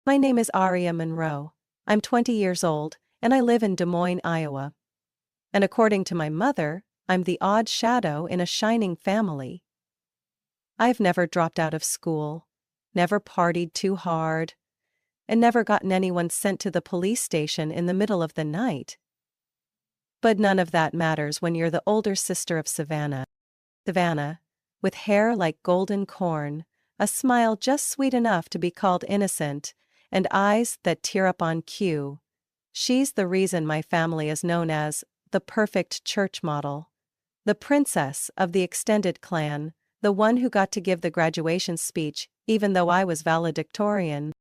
My name is Aria Monroe. I'm 20 years old, and I live in Des Moines, Iowa. And according to my mother, I'm the odd shadow in a shining family. I've never dropped out of school, never partied too hard, and never gotten anyone sent to the police station in the middle of the night. But none of that matters when you're the older sister of Savannah. Savannah, with hair like golden corn, a smile just sweet enough to be called innocent, and eyes that tear up on cue. She's the reason my family is known as the perfect church model. The princess of the extended clan, the one who got to give the graduation speech even though I was valedictorian.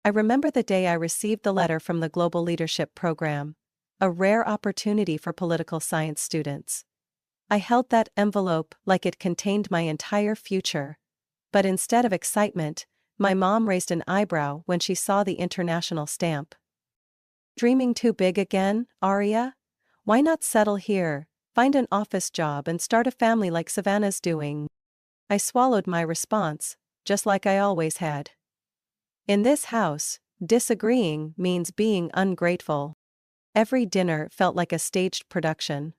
I remember the day I received the letter from the Global Leadership Program, a rare opportunity for political science students. I held that envelope like it contained my entire future. But instead of excitement, my mom raised an eyebrow when she saw the international stamp. Dreaming too big again, Aria? Why not settle here, find an office job and start a family like Savannah's doing? I swallowed my response, just like I always had. In this house, disagreeing means being ungrateful. Every dinner felt like a staged production.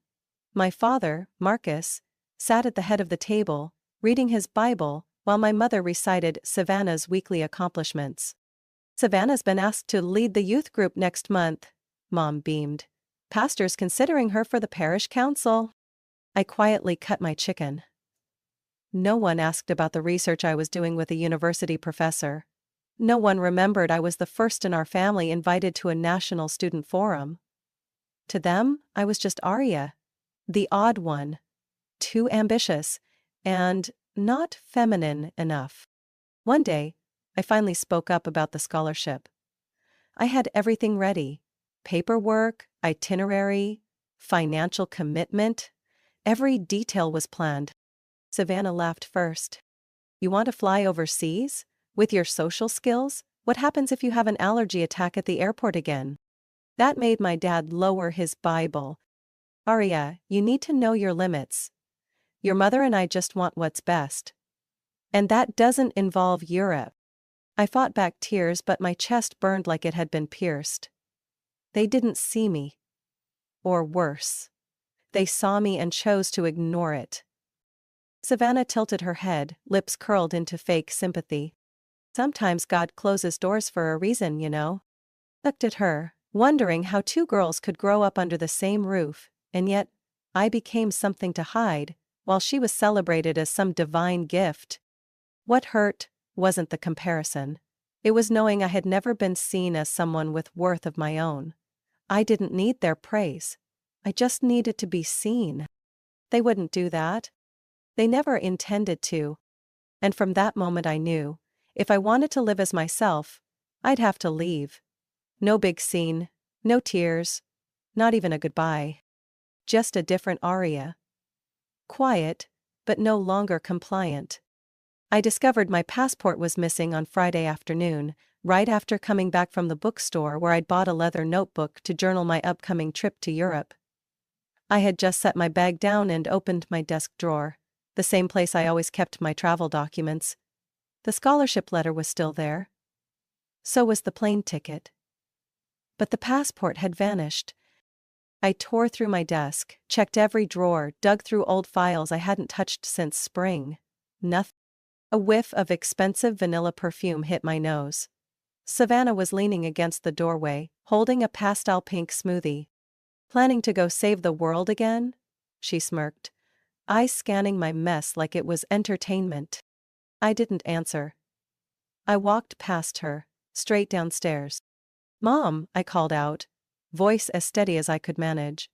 My father, Marcus, sat at the head of the table, reading his Bible, while my mother recited Savannah's weekly accomplishments. Savannah's been asked to lead the youth group next month, Mom beamed. Pastor's considering her for the parish council. I quietly cut my chicken. No one asked about the research I was doing with a university professor. No one remembered I was the first in our family invited to a national student forum. To them, I was just Aria, the odd one, too ambitious, and not feminine enough. One day, I finally spoke up about the scholarship. I had everything ready: paperwork, itinerary, financial commitment. Every detail was planned. Savannah laughed first. You want to fly overseas? With your social skills? What happens if you have an allergy attack at the airport again? That made my dad lower his Bible. Aria, you need to know your limits. Your mother and I just want what's best. And that doesn't involve Europe. I fought back tears, but my chest burned like it had been pierced. They didn't see me. Or worse. They saw me and chose to ignore it. Savannah tilted her head, lips curled into fake sympathy. Sometimes God closes doors for a reason, you know. Looked at her, wondering how two girls could grow up under the same roof, and yet, I became something to hide, while she was celebrated as some divine gift. What hurt wasn't the comparison. It was knowing I had never been seen as someone with worth of my own. I didn't need their praise. I just needed to be seen. They wouldn't do that. They never intended to. And from that moment I knew, if I wanted to live as myself, I'd have to leave. No big scene, no tears, not even a goodbye. Just a different Aria. Quiet, but no longer compliant. I discovered my passport was missing on Friday afternoon, right after coming back from the bookstore where I'd bought a leather notebook to journal my upcoming trip to Europe. I had just set my bag down and opened my desk drawer, the same place I always kept my travel documents. The scholarship letter was still there. So was the plane ticket. But the passport had vanished. I tore through my desk, checked every drawer, dug through old files I hadn't touched since spring. Nothing. A whiff of expensive vanilla perfume hit my nose. Savannah was leaning against the doorway, holding a pastel pink smoothie. Planning to go save the world again? She smirked, eyes scanning my mess like it was entertainment. I didn't answer. I walked past her, straight downstairs. Mom, I called out, voice as steady as I could manage.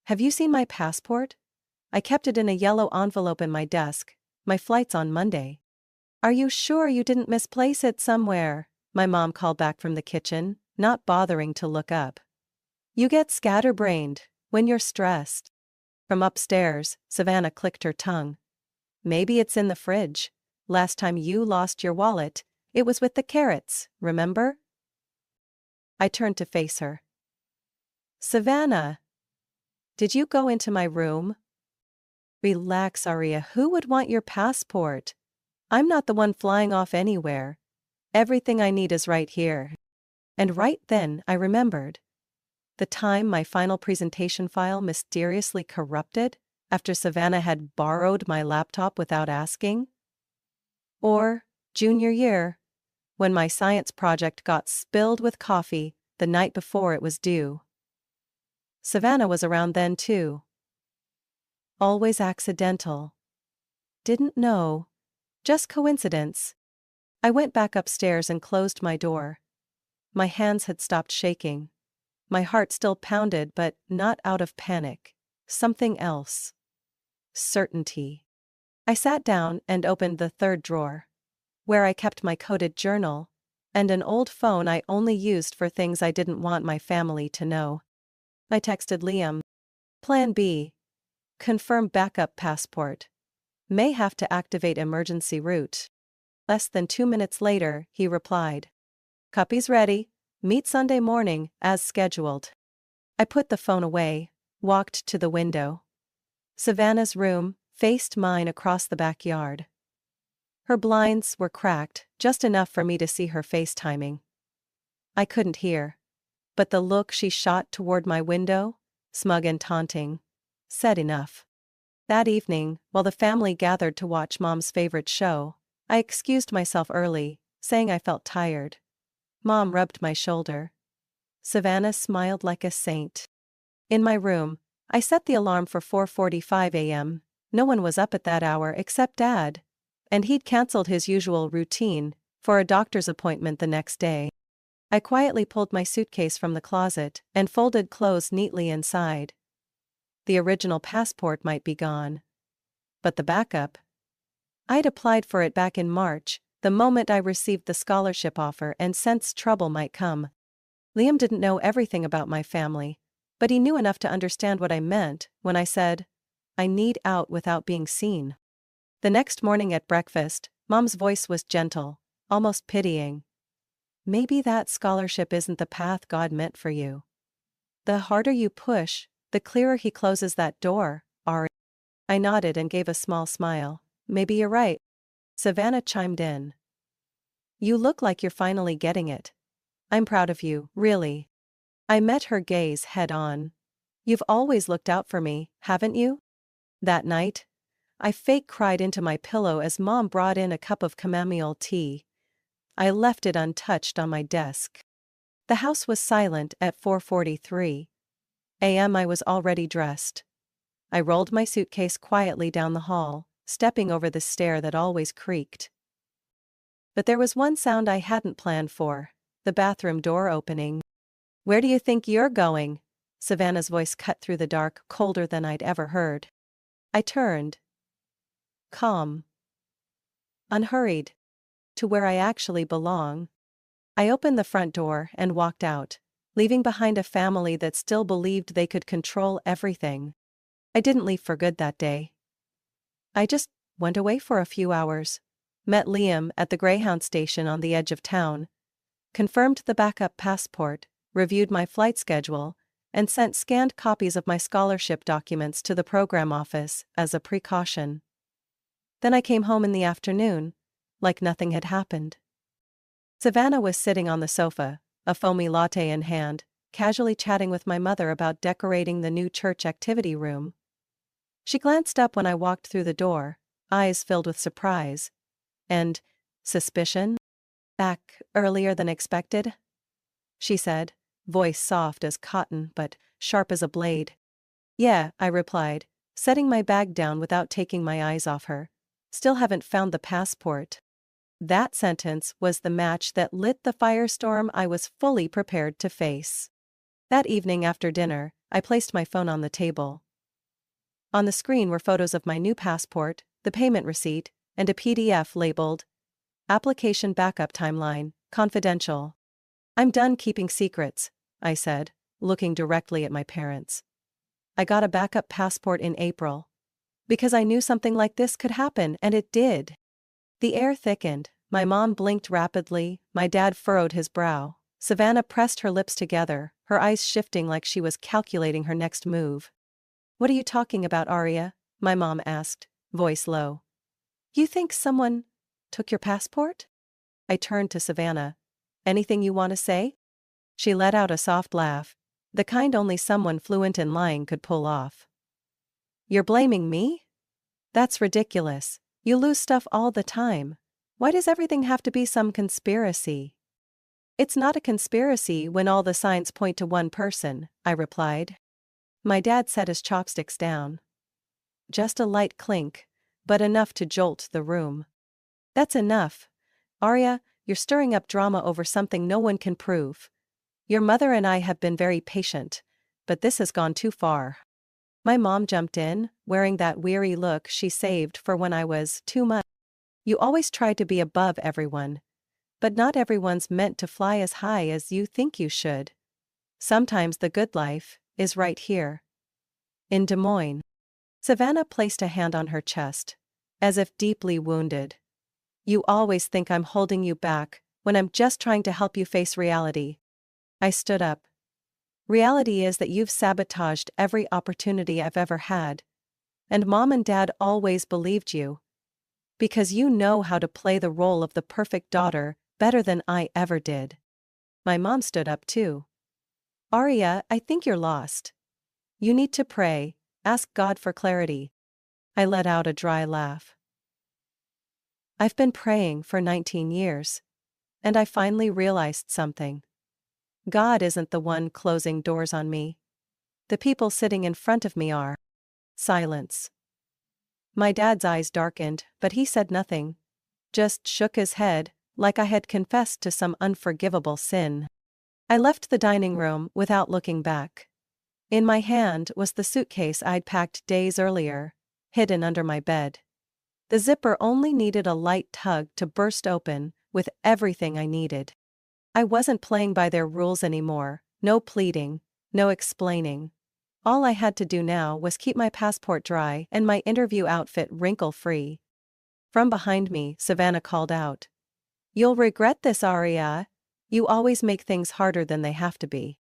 Have you seen my passport? I kept it in a yellow envelope in my desk. My flight's on Monday. Are you sure you didn't misplace it somewhere? My mom called back from the kitchen, not bothering to look up. You get scatterbrained when you're stressed. From upstairs, Savannah clicked her tongue. Maybe it's in the fridge. Last time you lost your wallet, it was with the carrots, remember? I turned to face her. Savannah! Did you go into my room? Relax, Aria, who would want your passport? I'm not the one flying off anywhere. Everything I need is right here. And right then, I remembered. The time my final presentation file mysteriously corrupted after Savannah had borrowed my laptop without asking. Or, junior year, when my science project got spilled with coffee the night before it was due. Savannah was around then too. Always accidental. Didn't know. Just coincidence. I went back upstairs and closed my door. My hands had stopped shaking. My heart still pounded, but not out of panic. Something else. Certainty. I sat down and opened the third drawer, where I kept my coded journal, and an old phone I only used for things I didn't want my family to know. I texted Liam. Plan B. Confirm backup passport. May have to activate emergency route. Less than 2 minutes later, he replied. Copy's ready. Meet Sunday morning, as scheduled. I put the phone away, walked to the window. Savannah's room faced mine across the backyard. Her blinds were cracked, just enough for me to see her FaceTiming. I couldn't hear, but the look she shot toward my window, smug and taunting, said enough. That evening, while the family gathered to watch Mom's favorite show, I excused myself early, saying I felt tired. Mom rubbed my shoulder. Savannah smiled like a saint. In my room, I set the alarm for 4:45 a.m. No one was up at that hour except Dad, and he'd canceled his usual routine for a doctor's appointment the next day. I quietly pulled my suitcase from the closet and folded clothes neatly inside. The original passport might be gone, but the backup? I'd applied for it back in March, the moment I received the scholarship offer, and sensed trouble might come. Liam didn't know everything about my family, but he knew enough to understand what I meant when I said, I need out without being seen. The next morning at breakfast, Mom's voice was gentle, almost pitying. Maybe that scholarship isn't the path God meant for you. The harder you push, the clearer He closes that door, Ari. I nodded and gave a small smile. Maybe you're right. Savannah chimed in. You look like you're finally getting it. I'm proud of you, really. I met her gaze head-on. You've always looked out for me, haven't you? That night, I fake cried into my pillow as Mom brought in a cup of chamomile tea. I left it untouched on my desk. The house was silent at 4:43 a.m. I was already dressed. I rolled my suitcase quietly down the hall, stepping over the stair that always creaked. But there was one sound I hadn't planned for, the bathroom door opening. Where do you think you're going? Savannah's voice cut through the dark, colder than I'd ever heard. I turned. Calm. Unhurried. To where I actually belong. I opened the front door and walked out, leaving behind a family that still believed they could control everything. I didn't leave for good that day. I just went away for a few hours, met Liam at the Greyhound station on the edge of town, confirmed the backup passport, reviewed my flight schedule, and sent scanned copies of my scholarship documents to the program office as a precaution. Then I came home in the afternoon, like nothing had happened. Savannah was sitting on the sofa, a foamy latte in hand, casually chatting with my mother about decorating the new church activity room. She glanced up when I walked through the door, eyes filled with surprise and suspicion. Back earlier than expected? She said, voice soft as cotton but sharp as a blade. Yeah, I replied, setting my bag down without taking my eyes off her. Still haven't found the passport. That sentence was the match that lit the firestorm I was fully prepared to face. That evening after dinner, I placed my phone on the table. On the screen were photos of my new passport, the payment receipt, and a PDF labeled, Application Backup Timeline, Confidential. I'm done keeping secrets, I said, looking directly at my parents. I got a backup passport in April. Because I knew something like this could happen, and it did. The air thickened, my mom blinked rapidly, my dad furrowed his brow. Savannah pressed her lips together, her eyes shifting like she was calculating her next move. What are you talking about, Arya? My mom asked, voice low. You think someone took your passport? I turned to Savannah. Anything you want to say? She let out a soft laugh, the kind only someone fluent in lying could pull off. You're blaming me? That's ridiculous. You lose stuff all the time. Why does everything have to be some conspiracy? It's not a conspiracy when all the signs point to one person, I replied. My dad set his chopsticks down. Just a light clink, but enough to jolt the room. That's enough. Arya, you're stirring up drama over something no one can prove. Your mother and I have been very patient, but this has gone too far. My mom jumped in, wearing that weary look she saved for when I was too much. You always try to be above everyone. But not everyone's meant to fly as high as you think you should. Sometimes the good life is right here. In Des Moines. Savannah placed a hand on her chest, as if deeply wounded. You always think I'm holding you back, when I'm just trying to help you face reality. I stood up. Reality is that you've sabotaged every opportunity I've ever had. And Mom and Dad always believed you. Because you know how to play the role of the perfect daughter better than I ever did. My mom stood up too. Arya, I think you're lost. You need to pray, ask God for clarity. I let out a dry laugh. I've been praying for 19 years. And I finally realized something. God isn't the one closing doors on me. The people sitting in front of me are. Silence. My dad's eyes darkened, but he said nothing. Just shook his head, like I had confessed to some unforgivable sin. I left the dining room without looking back. In my hand was the suitcase I'd packed days earlier, hidden under my bed. The zipper only needed a light tug to burst open, with everything I needed. I wasn't playing by their rules anymore, no pleading, no explaining. All I had to do now was keep my passport dry and my interview outfit wrinkle-free. From behind me, Savannah called out. You'll regret this, Arya. You always make things harder than they have to be.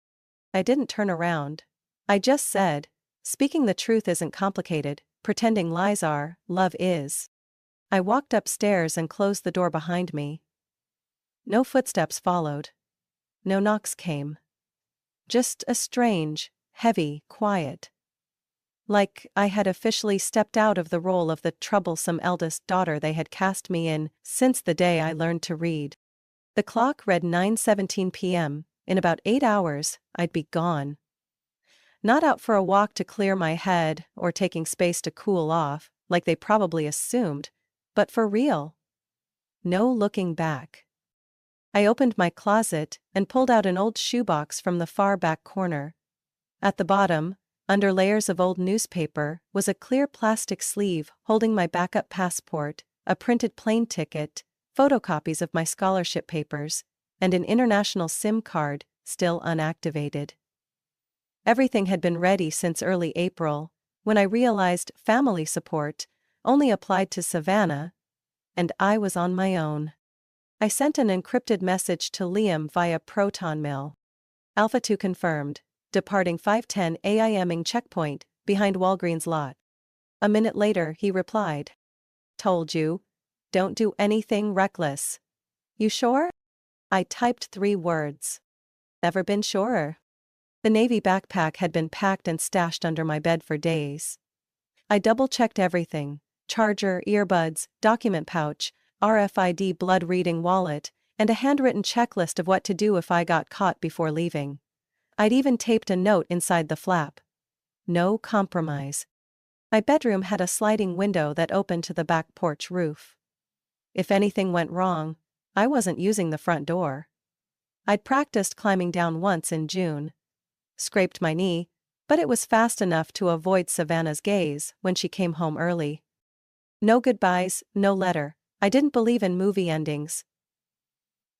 I didn't turn around. I just said, speaking the truth isn't complicated, pretending lies are, love is. I walked upstairs and closed the door behind me. No footsteps followed. No knocks came. Just a strange, heavy quiet. Like I had officially stepped out of the role of the troublesome eldest daughter they had cast me in since the day I learned to read. The clock read 9:17 p.m. In about 8 hours, I'd be gone. Not out for a walk to clear my head or taking space to cool off, like they probably assumed, but for real. No looking back. I opened my closet and pulled out an old shoebox from the far back corner. At the bottom, under layers of old newspaper, was a clear plastic sleeve holding my backup passport, a printed plane ticket, photocopies of my scholarship papers, and an international SIM card, still unactivated. Everything had been ready since early April, when I realized family support only applied to Savannah, and I was on my own. I sent an encrypted message to Liam via Proton Mail. Alpha 2 confirmed, departing 5:10 a.m. checkpoint, behind Walgreens lot. A minute later he replied. Told you. Don't do anything reckless. You sure? I typed 3 words. Never been surer. The navy backpack had been packed and stashed under my bed for days. I double-checked everything: charger, earbuds, document pouch, RFID blood-reading wallet, and a handwritten checklist of what to do if I got caught before leaving. I'd even taped a note inside the flap. No compromise. My bedroom had a sliding window that opened to the back porch roof. If anything went wrong, I wasn't using the front door. I'd practiced climbing down once in June. Scraped my knee, but it was fast enough to avoid Savannah's gaze when she came home early. No goodbyes, no letter. I didn't believe in movie endings,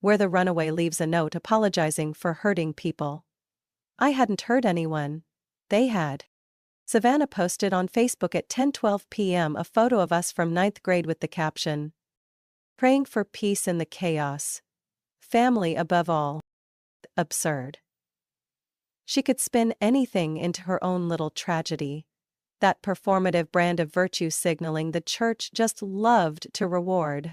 where the runaway leaves a note apologizing for hurting people. I hadn't hurt anyone. They had. Savannah posted on Facebook at 10:12 p.m. a photo of us from 9th grade with the caption, "Praying for peace in the chaos. Family above all." Absurd. She could spin anything into her own little tragedy. That performative brand of virtue signaling the church just loved to reward.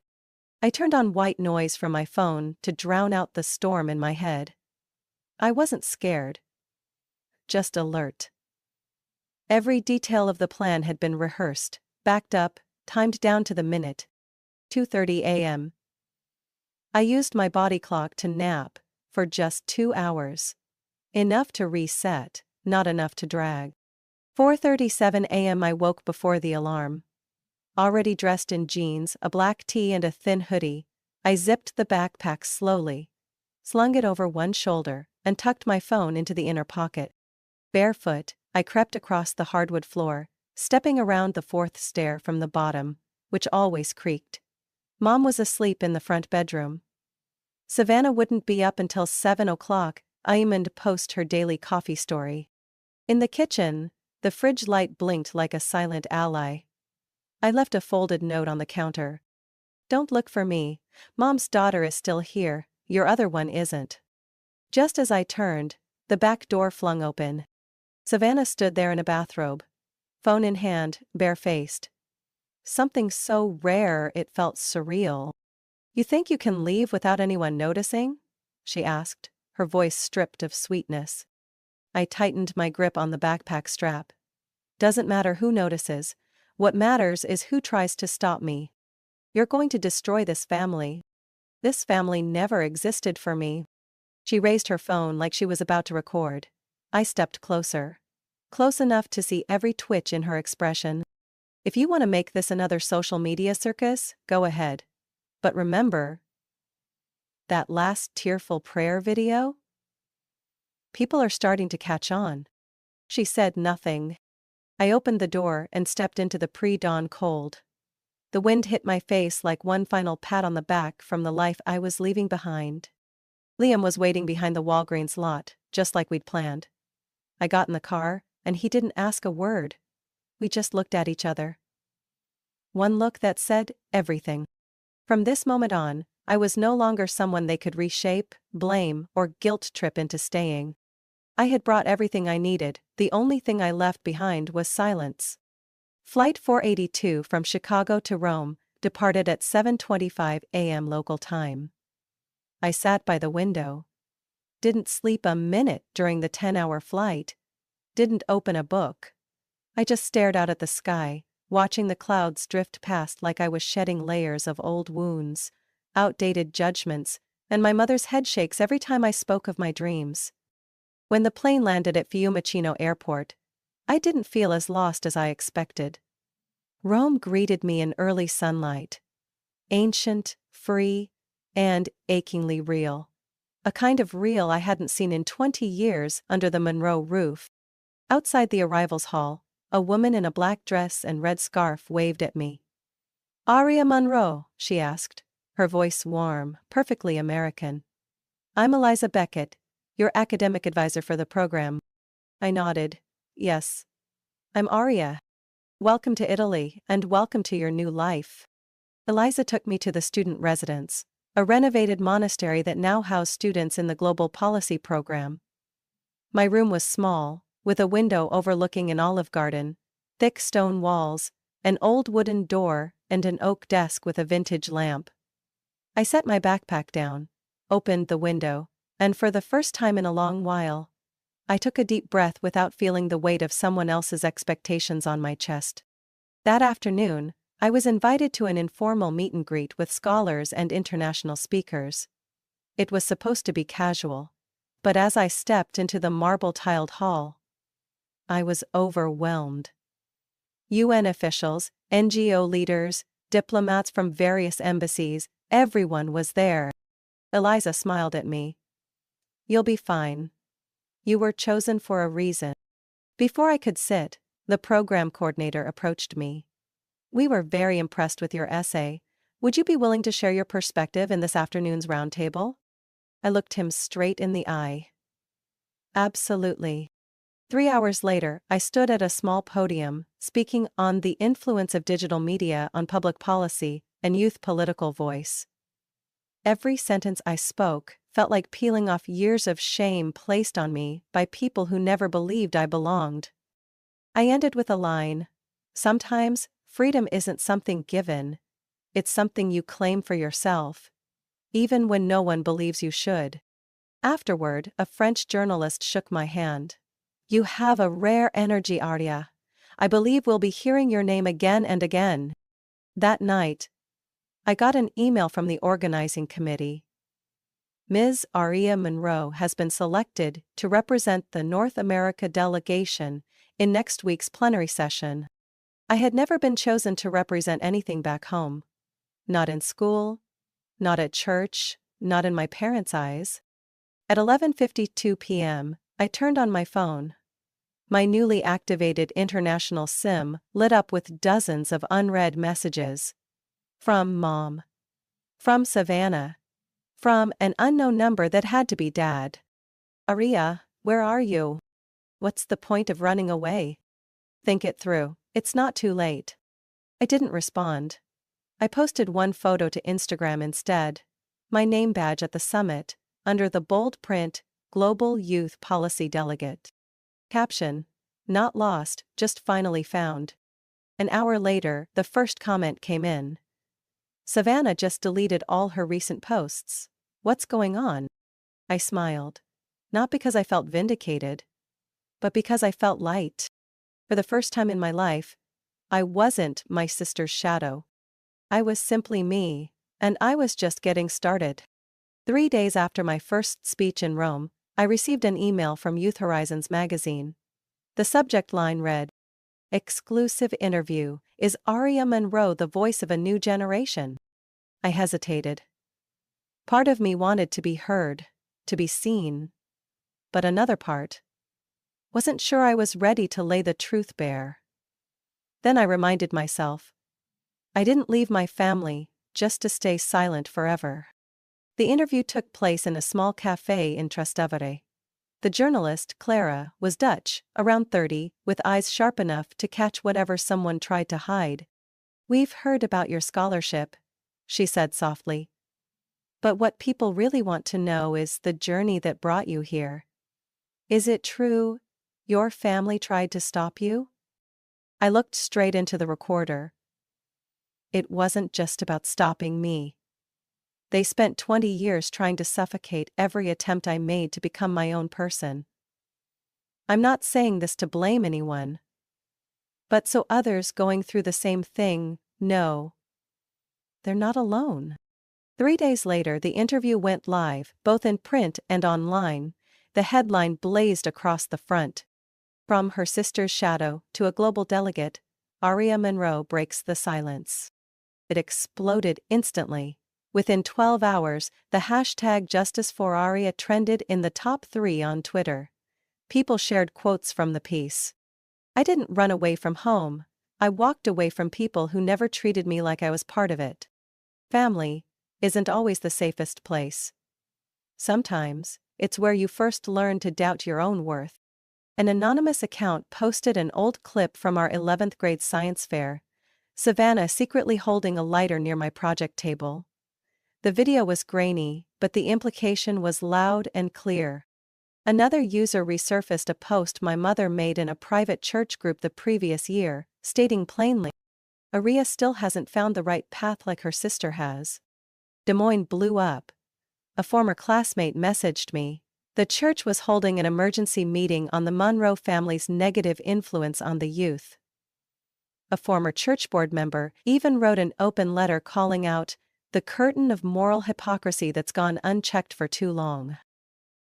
I turned on white noise from my phone to drown out the storm in my head. I wasn't scared. Just alert. Every detail of the plan had been rehearsed, backed up, timed down to the minute. 2:30 a.m. I used my body clock to nap for just 2 hours. Enough to reset, not enough to drag. 4:37 a.m. I woke before the alarm. Already dressed in jeans, a black tee and a thin hoodie, I zipped the backpack slowly, slung it over one shoulder, and tucked my phone into the inner pocket. Barefoot, I crept across the hardwood floor, stepping around the fourth stair from the bottom, which always creaked. Mom was asleep in the front bedroom. Savannah wouldn't be up until 7 o'clock, Ayman post her daily coffee story. In the kitchen, the fridge light blinked like a silent ally. I left a folded note on the counter. Don't look for me, Mom's daughter is still here, your other one isn't. Just as I turned, the back door flung open. Savannah stood there in a bathrobe, phone in hand, bare-faced. Something so rare it felt surreal. You think you can leave without anyone noticing? She asked, her voice stripped of sweetness. I tightened my grip on the backpack strap. Doesn't matter who notices, what matters is who tries to stop me. You're going to destroy this family. This family never existed for me. She raised her phone like she was about to record. I stepped closer. Close enough to see every twitch in her expression. If you want to make this another social media circus, go ahead. But remember, that last tearful prayer video? People are starting to catch on. She said nothing. I opened the door and stepped into the pre-dawn cold. The wind hit my face like one final pat on the back from the life I was leaving behind. Liam was waiting behind the Walgreens lot, just like we'd planned. I got in the car, and he didn't ask a word. We just looked at each other. One look that said everything. From this moment on, I was no longer someone they could reshape, blame, or guilt trip into staying. I had brought everything I needed, the only thing I left behind was silence. Flight 482 from Chicago to Rome departed at 7:25 a.m. local time. I sat by the window. Didn't sleep a minute during the 10-hour flight. Didn't open a book. I just stared out at the sky, watching the clouds drift past like I was shedding layers of old wounds, outdated judgments, and my mother's head shakes every time I spoke of my dreams. When the plane landed at Fiumicino Airport, I didn't feel as lost as I expected. Rome greeted me in early sunlight. Ancient, free, and achingly real. A kind of real I hadn't seen in 20 years under the Monroe roof. Outside the arrivals hall, a woman in a black dress and red scarf waved at me. "Aria Monroe?" she asked, her voice warm, perfectly American. "I'm Eliza Beckett, your academic advisor for the program." I nodded. "Yes. I'm Aria. Welcome to Italy, and welcome to your new life." Eliza took me to the student residence, a renovated monastery that now housed students in the Global Policy program. My room was small, with a window overlooking an olive garden, thick stone walls, an old wooden door, and an oak desk with a vintage lamp. I set my backpack down, opened the window, and for the first time in a long while, I took a deep breath without feeling the weight of someone else's expectations on my chest. That afternoon, I was invited to an informal meet and greet with scholars and international speakers. It was supposed to be casual, but as I stepped into the marble-tiled hall, I was overwhelmed. UN officials, NGO leaders, diplomats from various embassies, everyone was there. Eliza smiled at me. "You'll be fine. You were chosen for a reason." Before I could sit, the program coordinator approached me. "We were very impressed with your essay. Would you be willing to share your perspective in this afternoon's roundtable?" I looked him straight in the eye. Absolutely. 3 hours later, I stood at a small podium, speaking on the influence of digital media on public policy and youth political voice. Every sentence I spoke felt like peeling off years of shame placed on me by people who never believed I belonged. I ended with a line: "Sometimes, freedom isn't something given, it's something you claim for yourself, even when no one believes you should. Afterward, a French journalist shook my hand. You have a rare energy, Arya. I believe we'll be hearing your name again and again. That night, I got an email from the organizing committee. Ms. Aria Monroe has been selected to represent the North America delegation in next week's plenary session. I had never been chosen to represent anything back home. Not in school, not at church, not in my parents' eyes. At 11:52 p.m., I turned on my phone. My newly activated international SIM lit up with dozens of unread messages. From Mom. From Savannah. From an unknown number that had to be Dad. Aria, where are you? What's the point of running away? Think it through, it's not too late. I didn't respond. I posted one photo to Instagram instead. My name badge at the summit, under the bold print, Global Youth Policy Delegate. Caption: Not lost, just finally found. An hour later, the first comment came in. Savannah just deleted all her recent posts. What's going on? I smiled. Not because I felt vindicated, but because I felt light. For the first time in my life, I wasn't my sister's shadow. I was simply me, and I was just getting started. 3 days after my first speech in Rome, I received an email from Youth Horizons magazine. The subject line read, "Exclusive interview, is Aria Monroe the voice of a new generation?" I hesitated. Part of me wanted to be heard, to be seen. But another part wasn't sure I was ready to lay the truth bare. Then I reminded myself, I didn't leave my family just to stay silent forever. The interview took place in a small cafe in Trastevere. The journalist, Clara, was Dutch, around 30, with eyes sharp enough to catch whatever someone tried to hide. "We've heard about your scholarship," she said softly. "But what people really want to know is the journey that brought you here. Is it true your family tried to stop you?" I looked straight into the recorder. It wasn't just about stopping me. They spent 20 years trying to suffocate every attempt I made to become my own person. I'm not saying this to blame anyone, but so others going through the same thing know they're not alone. 3 days later, the interview went live, both in print and online. The headline blazed across the front. From her sister's shadow to a global delegate, Aria Monroe breaks the silence. It exploded instantly. Within 12 hours, the hashtag Justice for Aria trended in the top 3 on Twitter. People shared quotes from the piece. I didn't run away from home. I walked away from people who never treated me like I was part of it. Family isn't always the safest place. Sometimes, it's where you first learn to doubt your own worth. An anonymous account posted an old clip from our 11th grade science fair. Savannah secretly holding a lighter near my project table. The video was grainy, but the implication was loud and clear. Another user resurfaced a post my mother made in a private church group the previous year, stating plainly, "Aria still hasn't found the right path like her sister has." Des Moines blew up. A former classmate messaged me. The church was holding an emergency meeting on the Monroe family's negative influence on the youth. A former church board member even wrote an open letter calling out, "the curtain of moral hypocrisy that's gone unchecked for too long."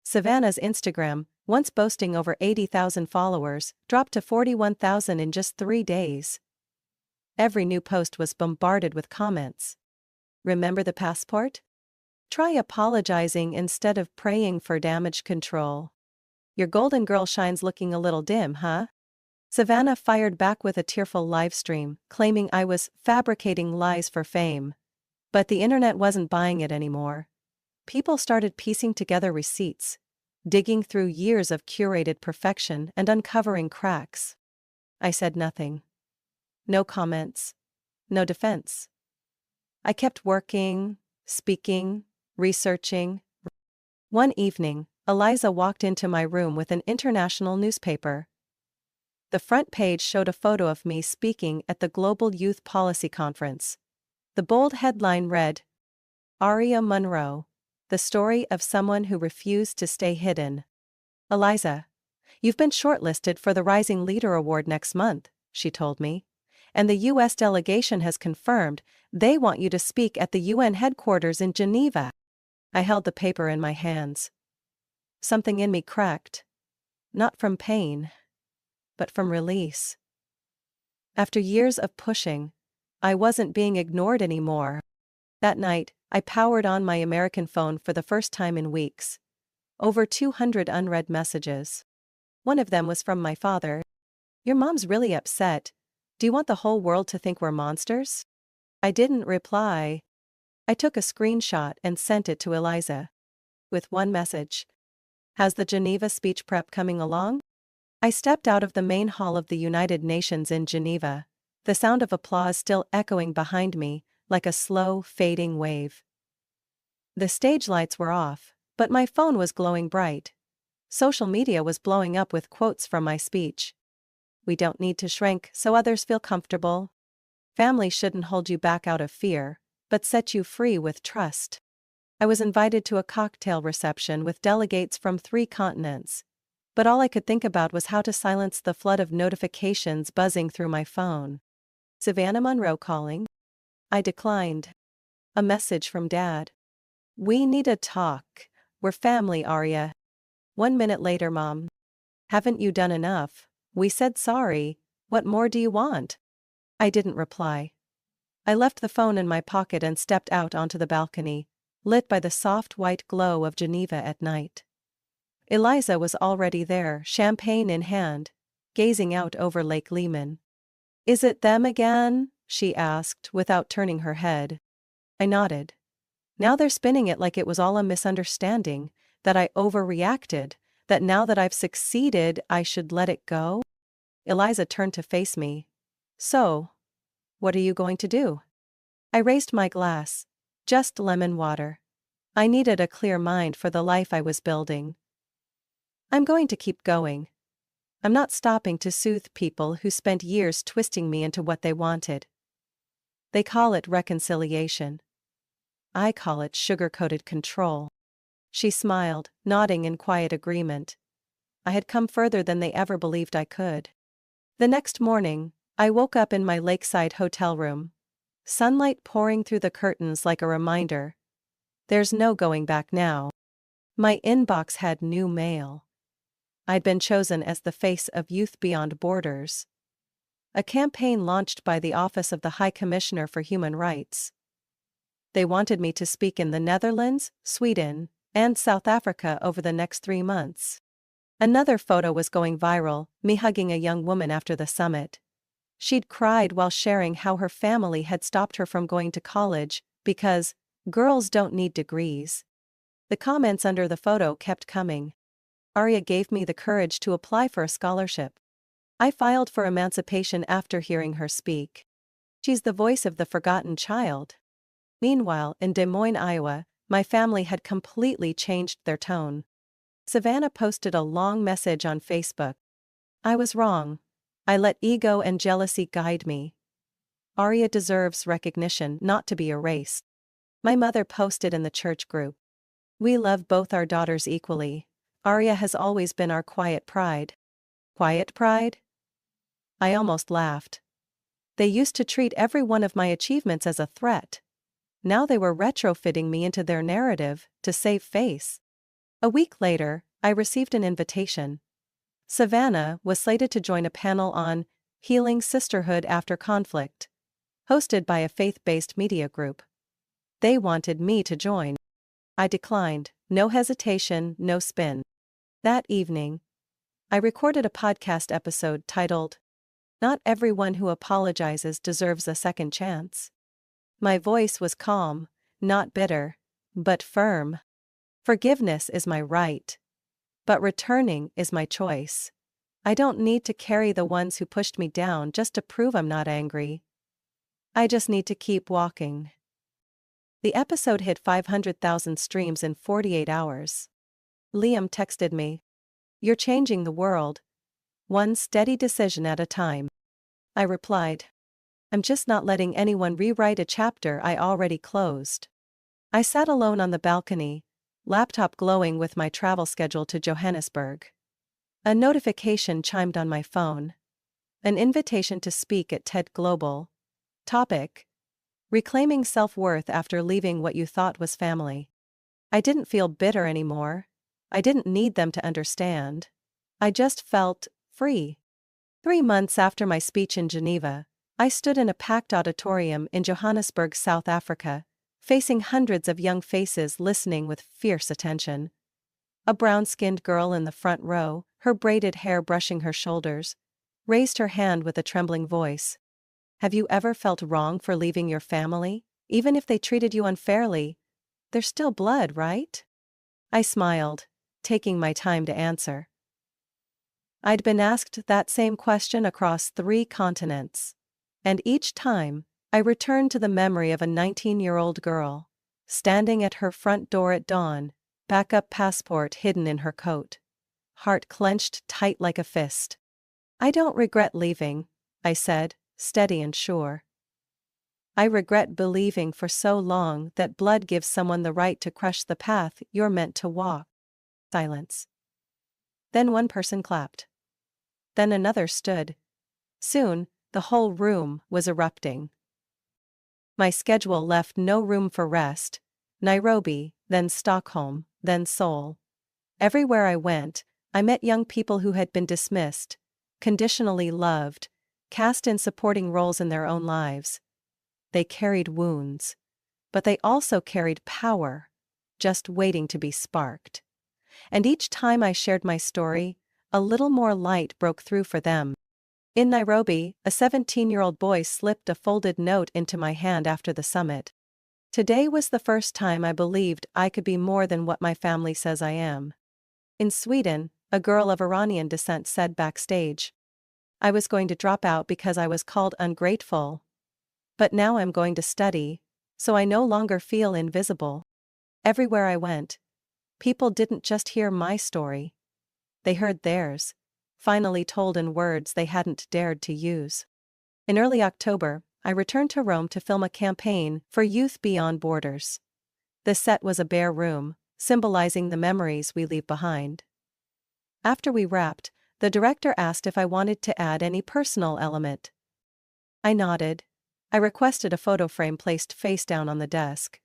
Savannah's Instagram, once boasting over 80,000 followers, dropped to 41,000 in just 3 days. Every new post was bombarded with comments. "Remember the passport? Try apologizing instead of praying for damage control. Your golden girl shine's looking a little dim, huh?" Savannah fired back with a tearful livestream, claiming I was fabricating lies for fame. But the internet wasn't buying it anymore. People started piecing together receipts, digging through years of curated perfection and uncovering cracks. I said nothing. No comments. No defense. I kept working, speaking, researching. One evening, Eliza walked into my room with an international newspaper. The front page showed a photo of me speaking at the Global Youth Policy Conference. The bold headline read, Aria Monroe, the story of someone who refused to stay hidden. Eliza, you've been shortlisted for the Rising Leader Award next month, she told me. And the U.S. delegation has confirmed they want you to speak at the UN headquarters in Geneva. I held the paper in my hands. Something in me cracked. Not from pain, but from release. After years of pushing, I wasn't being ignored anymore. That night, I powered on my American phone for the first time in weeks. Over 200 unread messages. One of them was from my father. Your mom's really upset. Do you want the whole world to think we're monsters? I didn't reply. I took a screenshot and sent it to Eliza. With one message. How's the Geneva speech prep coming along? I stepped out of the main hall of the United Nations in Geneva, the sound of applause still echoing behind me, like a slow, fading wave. The stage lights were off, but my phone was glowing bright. Social media was blowing up with quotes from my speech. We don't need to shrink so others feel comfortable. Family shouldn't hold you back out of fear, but set you free with trust. I was invited to a cocktail reception with delegates from 3 continents. But all I could think about was how to silence the flood of notifications buzzing through my phone. Savannah Monroe calling. I declined. A message from Dad. We need a talk. We're family, Aria. 1 minute later, Mom. Haven't you done enough? We said sorry. What more do you want? I didn't reply. I left the phone in my pocket and stepped out onto the balcony, lit by the soft white glow of Geneva at night. Eliza was already there, champagne in hand, gazing out over Lake Leman. Is it them again? She asked, without turning her head. I nodded. Now they're spinning it like it was all a misunderstanding, that I overreacted, that now that I've succeeded I should let it go? Eliza turned to face me. So, what are you going to do? I raised my glass. Just lemon water. I needed a clear mind for the life I was building. I'm going to keep going. I'm not stopping to soothe people who spent years twisting me into what they wanted. They call it reconciliation. I call it sugar-coated control. She smiled, nodding in quiet agreement. I had come further than they ever believed I could. The next morning, I woke up in my lakeside hotel room. Sunlight pouring through the curtains like a reminder. There's no going back now. My inbox had new mail. I'd been chosen as the face of Youth Beyond Borders, a campaign launched by the Office of the High Commissioner for Human Rights. They wanted me to speak in the Netherlands, Sweden, and South Africa over the next 3 months. Another photo was going viral, me hugging a young woman after the summit. She'd cried while sharing how her family had stopped her from going to college because girls don't need degrees. The comments under the photo kept coming. Aria gave me the courage to apply for a scholarship. I filed for emancipation after hearing her speak. She's the voice of the forgotten child. Meanwhile, in Des Moines, Iowa, my family had completely changed their tone. Savannah posted a long message on Facebook. I was wrong. I let ego and jealousy guide me. Aria deserves recognition, not to be erased. My mother posted in the church group. We love both our daughters equally. Aria has always been our quiet pride. Quiet pride? I almost laughed. They used to treat every one of my achievements as a threat. Now they were retrofitting me into their narrative to save face. A week later, I received an invitation. Savannah was slated to join a panel on Healing Sisterhood After Conflict, hosted by a faith-based media group. They wanted me to join. I declined, no hesitation, no spin. That evening, I recorded a podcast episode titled, Not Everyone Who Apologizes Deserves a Second Chance. My voice was calm, not bitter, but firm. Forgiveness is my right. But returning is my choice. I don't need to carry the ones who pushed me down just to prove I'm not angry. I just need to keep walking. The episode hit 500,000 streams in 48 hours. Liam texted me. You're changing the world. One steady decision at a time. I replied. I'm just not letting anyone rewrite a chapter I already closed. I sat alone on the balcony, laptop glowing with my travel schedule to Johannesburg. A notification chimed on my phone. An invitation to speak at TED Global. Topic: Reclaiming self-worth after leaving what you thought was family. I didn't feel bitter anymore. I didn't need them to understand. I just felt free. 3 months after my speech in Geneva, I stood in a packed auditorium in Johannesburg, South Africa, facing hundreds of young faces listening with fierce attention. A brown-skinned girl in the front row, her braided hair brushing her shoulders, raised her hand with a trembling voice. Have you ever felt wrong for leaving your family, even if they treated you unfairly? There's still blood, right? I smiled, taking my time to answer. I'd been asked that same question across 3 continents. And each time, I returned to the memory of a 19-year-old girl, standing at her front door at dawn, backup passport hidden in her coat. Heart clenched tight like a fist. I don't regret leaving, I said, steady and sure. I regret believing for so long that blood gives someone the right to crush the path you're meant to walk. Silence. Then one person clapped. Then another stood. Soon, the whole room was erupting. My schedule left no room for rest. Nairobi, then Stockholm, then Seoul. Everywhere I went, I met young people who had been dismissed, conditionally loved, cast in supporting roles in their own lives. They carried wounds. But they also carried power, just waiting to be sparked. And each time I shared my story, a little more light broke through for them. In Nairobi, a 17-year-old boy slipped a folded note into my hand after the summit. Today was the first time I believed I could be more than what my family says I am. In Sweden, a girl of Iranian descent said backstage, I was going to drop out because I was called ungrateful. But now I'm going to study, so I no longer feel invisible. Everywhere I went, people didn't just hear my story. They heard theirs, finally told in words they hadn't dared to use. In early October, I returned to Rome to film a campaign for Youth Beyond Borders. The set was a bare room, symbolizing the memories we leave behind. After we wrapped, the director asked if I wanted to add any personal element. I nodded. I requested a photo frame placed face down on the desk.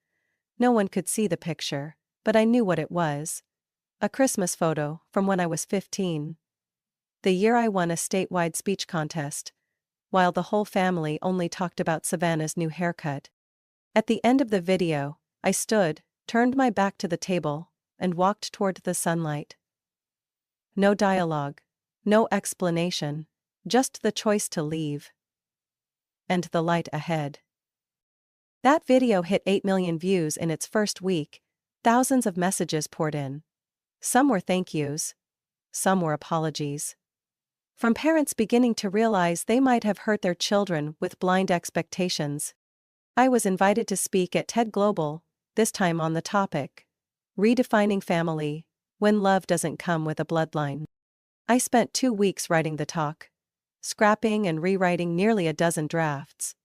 No one could see the picture, but I knew what it was. A Christmas photo from when I was 15. The year I won a statewide speech contest, while the whole family only talked about Savannah's new haircut. At the end of the video, I stood, turned my back to the table, and walked toward the sunlight. No dialogue, no explanation, just the choice to leave. And the light ahead. That video hit 8 million views in its first week. Thousands of messages poured in. Some were thank yous. Some were apologies. From parents beginning to realize they might have hurt their children with blind expectations. I was invited to speak at TED Global, this time on the topic, Redefining Family, When Love Doesn't Come with a Bloodline. I spent 2 weeks writing the talk, scrapping and rewriting nearly a dozen drafts.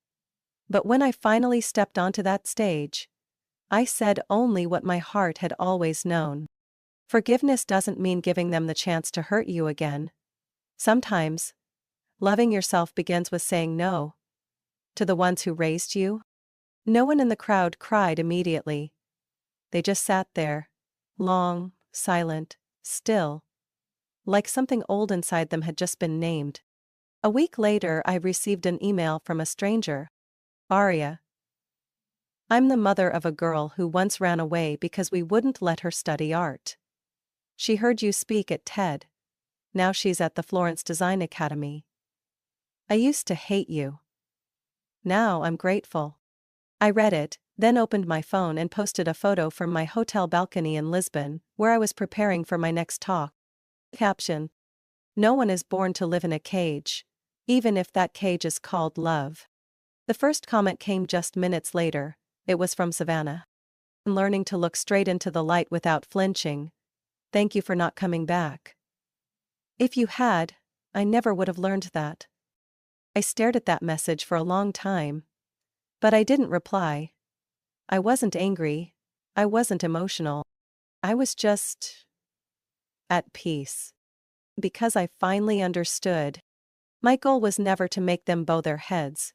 But when I finally stepped onto that stage, I said only what my heart had always known. Forgiveness doesn't mean giving them the chance to hurt you again. Sometimes, loving yourself begins with saying no. To the ones who raised you. No one in the crowd cried immediately. They just sat there, long, silent, still, like something old inside them had just been named. A week later, I received an email from a stranger. Aria. I'm the mother of a girl who once ran away because we wouldn't let her study art. She heard you speak at TED. Now she's at the Florence Design Academy. I used to hate you. Now I'm grateful. I read it, then opened my phone and posted a photo from my hotel balcony in Lisbon, where I was preparing for my next talk. Caption: No one is born to live in a cage, even if that cage is called love. The first comment came just minutes later. It was from Savannah. Learning to look straight into the light without flinching. Thank you for not coming back. If you had, I never would have learned that. I stared at that message for a long time. But I didn't reply. I wasn't angry. I wasn't emotional. I was just at peace. Because I finally understood. My goal was never to make them bow their heads.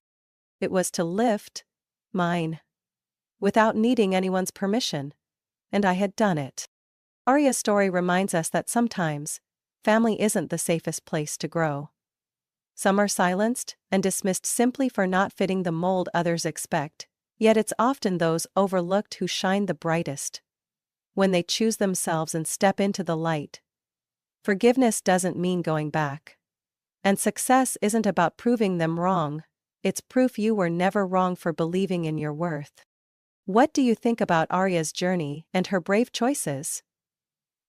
It was to lift mine. Without needing anyone's permission. And I had done it. Arya's story reminds us that sometimes, family isn't the safest place to grow. Some are silenced and dismissed simply for not fitting the mold others expect, yet it's often those overlooked who shine the brightest. When they choose themselves and step into the light. Forgiveness doesn't mean going back. And success isn't about proving them wrong, it's proof you were never wrong for believing in your worth. What do you think about Arya's journey and her brave choices?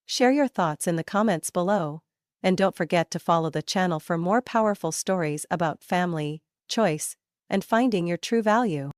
Share your thoughts in the comments below, and don't forget to follow the channel for more powerful stories about family, choice, and finding your true value.